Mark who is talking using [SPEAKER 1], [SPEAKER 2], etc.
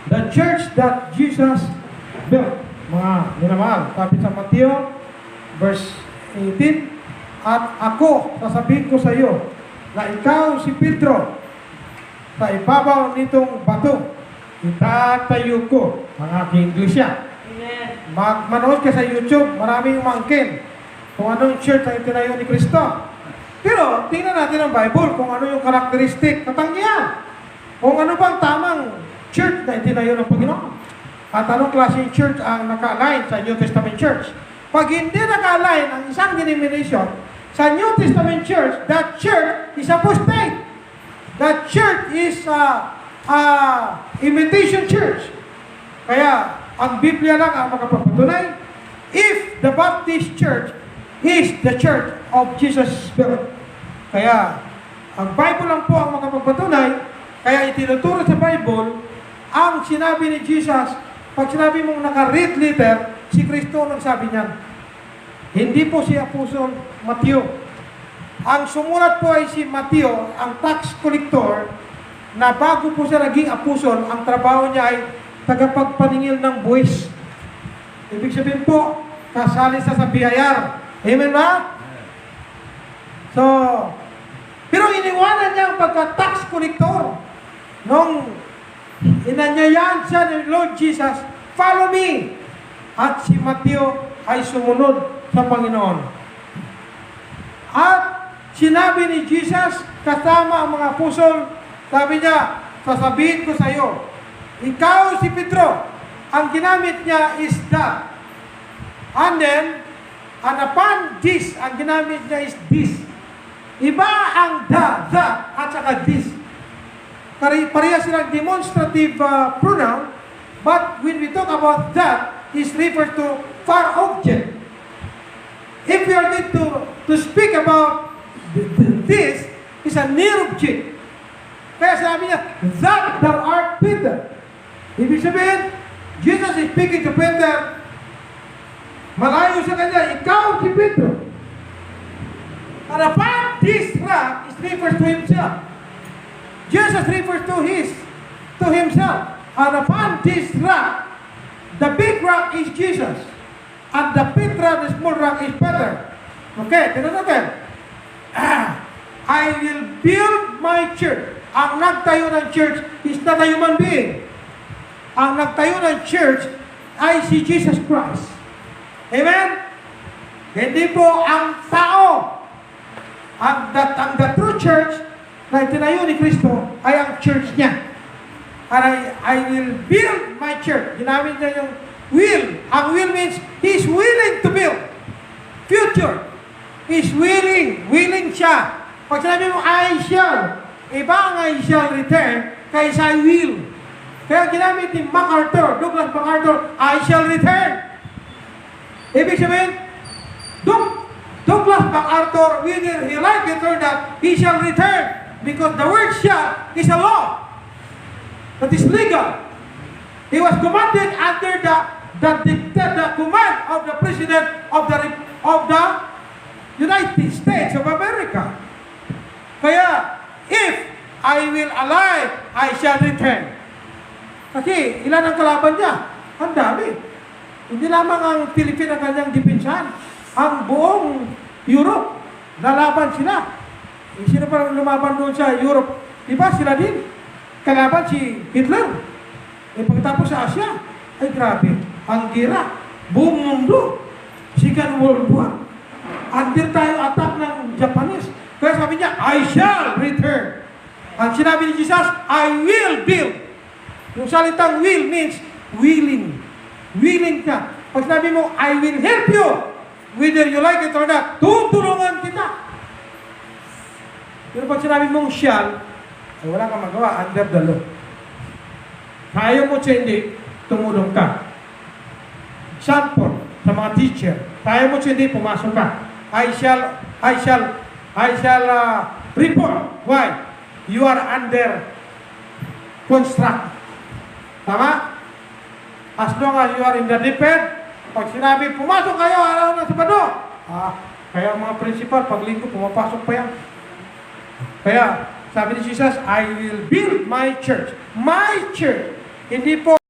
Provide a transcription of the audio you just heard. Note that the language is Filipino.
[SPEAKER 1] The church that Jesus built. Mga minamahal, sabi sa Mateo, verse 18, at ako, sasabihin ko sa iyo, na ikaw si Pedro, sa ibabaw nitong bato, itatayo ko, mga Englishya. Manood ka sa YouTube, maraming umangkin kung anong church ang itinayo ni Kristo. Pero, tingnan natin ang Bible kung ano yung karakteristik, katanggihan. Kung ano bang tamang church na itinayo ng Panginoon. At anong klaseng church ang naka-align sa New Testament Church. Pag hindi naka-align ang isang denomination sa New Testament Church, that church is apostate. That church is imitation church. Kaya, ang Biblia lang ang makapagpatunay if the Baptist Church is the church of Jesus built. Kaya, ang Bible lang po ang makapagpatunay, kaya itinuturo sa Bible, ang sinabi ni Jesus, pag sinabi mong naka-red letter, si Kristo nagsabi niyan. Hindi po si Apostol Matthew. Ang sumulat po ay si Matthew, ang tax collector, na bago po siya naging apostol, ang trabaho niya ay tagapagpaningil ng buwis. Ibig sabihin po, kasali sa biyayar. Amen ba? So, pero iniwanan niya ang pagka-tax collector. Nung inanyayahan siya ni Lord Jesus, follow me. At si Matthew ay sumunod sa Panginoon. At sinabi ni Jesus, kasama ang mga apostol, sabi niya, sasabihin ko sa iyo, ikaw si Pedro. Ang ginamit niya is that. And then, and upon this, ang ginamit niya is this. Iba ang that, at saka this. Pareha silang demonstrative pronoun, but when we talk about that, is referred to far object. If we are going to speak about this, is a near object. Kaya sabi niya, that thou art Peter. Ibig sabihin, Jesus is speaking to Peter, malayo sa kanya, ikaw si Pedro. And upon this rock is refers to himself. Jesus refers to himself. And upon this rock, the big rock is Jesus. And the Petra, the small rock is Peter. Okay, tignan natin. I will build my church. Ang nagtayo ng church is not a human being. Ang nagtayo ng church ay si Jesus Christ. Amen? Hindi po ang tao. Ang the true church na itinayo ni Kristo ay ang church niya. And I will build my church. Ginamit niya yung will. Ang will means He's willing to build. Future. He's willing. Willing siya. Pag sinabi mo, I shall. Iba ang I shall return kaysa I will. Kaya ginamit ni MacArthur, Douglas MacArthur, I shall return. Ibig sabihin, Douglas MacArthur, whether he like it or not, he shall return. Because the word shall is a law that is legal. He was commanded under the command of the President of the United States of America. Kaya, if I will alive, I shall return. Kasi ilan ang kalaban niya? Ang dami. Hindi lamang ang Pilipinas ang kanyang dipinsahan. Ang buong Europe, nalaban sila. Sino pa lumaban doon sa Europe? Diba sila din? Kalaban si Hitler. Pagkatapos sa Asia, ay grabe. Ang gira. Buong mundo. Second World War. Under tayo attack ng Japanese. Kaya sabi niya, I shall return. Ang sinabi ni Jesus, I will build. Yung salitang will means willing. Willing ka. Pag sinabi mo, I will help you. Whether you like it or not, tutulungan kita. Pero pag sinabi mong shall, ay wala kang magawa under the law. Kaya mo siya hindi, tumulong ka. Example, sa mga teacher, kaya mo siya hindi, pumasok ka. I shall report. Why? You are under construct. Tama? As long as you are in the deep end, pag sinabi, pumasok kayo, araw na Sabado. Kaya mga principal, pag linggo, pumapasok pa yan. Kaya, sabi ni Jesus, I will build my church. My church Hindi po